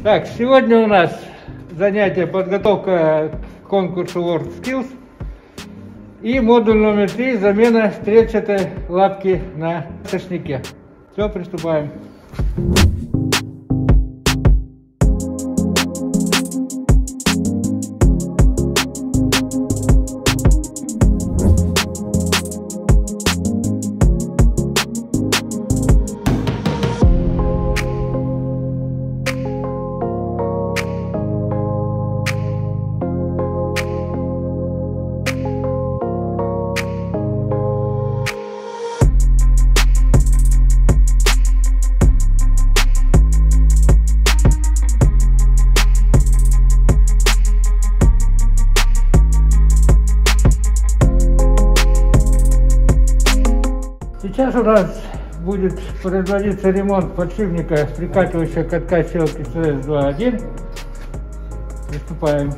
Так, сегодня у нас занятие подготовка к конкурсу WorldSkills и модуль номер 3 замена стрельчатой лапки на сошнике. Все, приступаем. Сейчас у нас будет производиться ремонт подшипника прикатывающего катка селки CS-2.1. Приступаем.